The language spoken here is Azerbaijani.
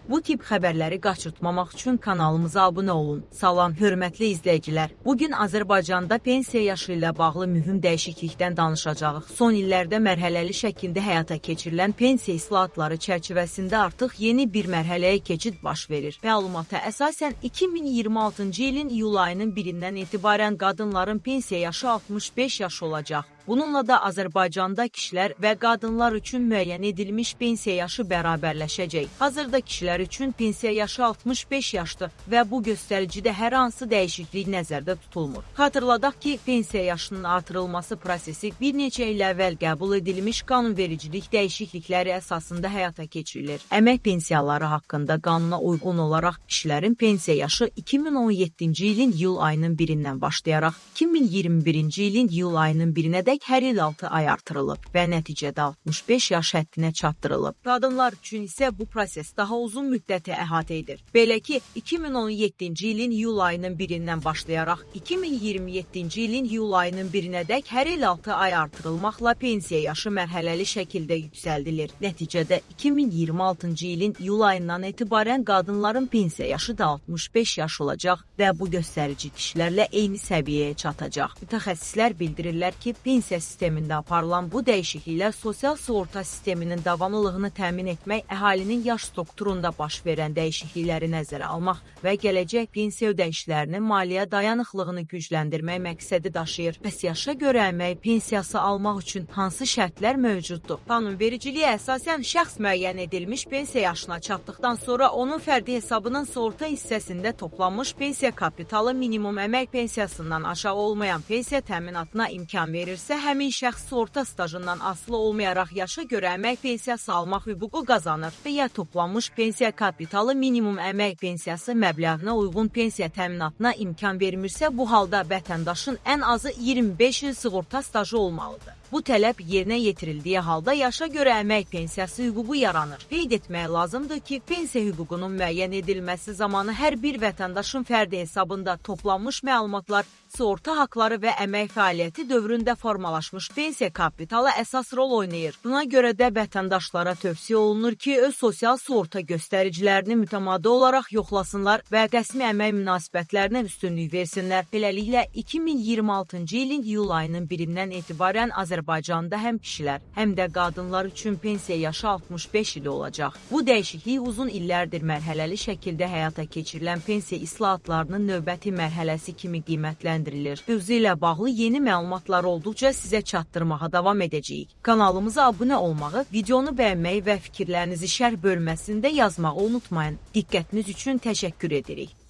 Bu tip xəbərləri qaçırtmamaq üçün kanalımıza abunə olun. Salam, hörmətli izləyicilər. Bugün Azərbaycanda pensiya yaşı ilə bağlı mühüm dəyişiklikdən danışacağıq. Son illərdə mərhələli şəkildə həyata keçirilən pensiya islahatları çərçivəsində artıq yeni bir mərhələyə keçid baş verir. Məlumata əsasən 2026-cı ilin iyul ayının 1-dən etibarən qadınların pensiya yaşı 65 yaş olacaq. Bununla da Azərbaycanda kişilər və qadınlar üçün müəyyən edilmiş pensiya yaşı bərabərləşəcək. Hazırda kişilər üçün pensiya yaşı 65 yaşdır və bu göstəricidə hər hansı dəyişiklik nəzərdə tutulmur. Xatırladaq ki, pensiya yaşının artırılması prosesi bir neçə il əvvəl qəbul edilmiş qanunvericilik dəyişiklikləri əsasında həyata keçirilir. Əmək pensiyaları haqqında qanuna uyğun olaraq kişilərin pensiya yaşı 2017-ci ilin iyul ayının 1-dən başlayaraq 2021-ci ilin iyul ayının 1-nə hər il 6 ay artırılıb və nəticədə 65 yaş həddinə çatdırılıb. Qadınlar üçün isə bu proses daha uzun müddəti əhatə edir. Belə ki, 2017-ci ilin iyul ayının 1-dən başlayaraq 2027-ci ilin iyul ayının 1-nədək hər il 6 ay artırılmaqla pensiya yaşı mərhələli şəkildə yüksəldilir. Nəticədə 2026-cı ilin iyul ayından etibarən qadınların pensiya yaşı da 65 yaş olacaq və bu göstərici kişilərlə eyni səviyyəyə çatacaq. Mütəxəssislər bildirirlər ki, pensiya sistemində aparılan bu dəyişikliklər sosial sığorta sisteminin davamlılığını təmin etmək, əhalinin yaş strukturunda baş verən dəyişiklikləri nəzərə almaq və gələcək pensiya ödənişlərinin maliyyə dayanıqlığını gücləndirmək məqsədi daşıyır. Bəs yaşa görə əmək pensiyası almaq üçün hansı şərtlər mövcuddur? Qanunvericiliyə əsasən şəxs müəyyən edilmiş pensiya yaşına çatdıqdan sonra onun fərdi hesabının sığorta hissəsində toplanmış pensiya kapitalı minimum əmək pensiyasından aşağı olmayan pensiya təminatına imkan verirsə, həmin şəxs sığorta stajından asılı olmayaraq yaşa görə əmək pensiyası almaq hüququ qazanır və ya toplanmış pensiya kapitalı minimum əmək pensiyası məbləğinə uyğun pensiya təminatına imkan vermirsə, bu halda vətəndaşın ən azı 25 il sığorta stajı olmalıdır. Bu tələb yerinə yetirildiyi halda yaşa görə əmək pensiyası hüququ yaranır. Qeyd etmək lazımdır ki, pensiya hüququnun müəyyən edilməsi zamanı hər bir vətəndaşın fərdi hesabında toplanmış məlumatlar, sığorta haqları və əmək fəaliyyəti dövründə formalaşmış pensiya kapitalı əsas rol oynayır. Buna görə də vətəndaşlara tövsiyə olunur ki, öz sosial sığorta göstəricilərini mütəmadi olaraq yoxlasınlar və rəsmi əmək münasibətlərinə üstünlük versinlər. Beləliklə, 2026-cı ilin iyul ayının 1-dən etibarən Azərbaycanda həm kişilər, həm də qadınlar üçün pensiya yaşı 65 il olacaq. Bu dəyişiklik uzun illərdir mərhələli şəkildə həyata keçirilən pensiya islahatlarının növbəti mərhələsi kimi qiymətləndirilir. Mövzu ilə bağlı yeni məlumatlar olduqca sizə çatdırmağa davam edəcəyik. Kanalımıza abunə olmağı, videonu bəyənməyi və fikirlərinizi şərh bölməsində yazmağı unutmayın. Diqqətiniz üçün təşəkkür edirik.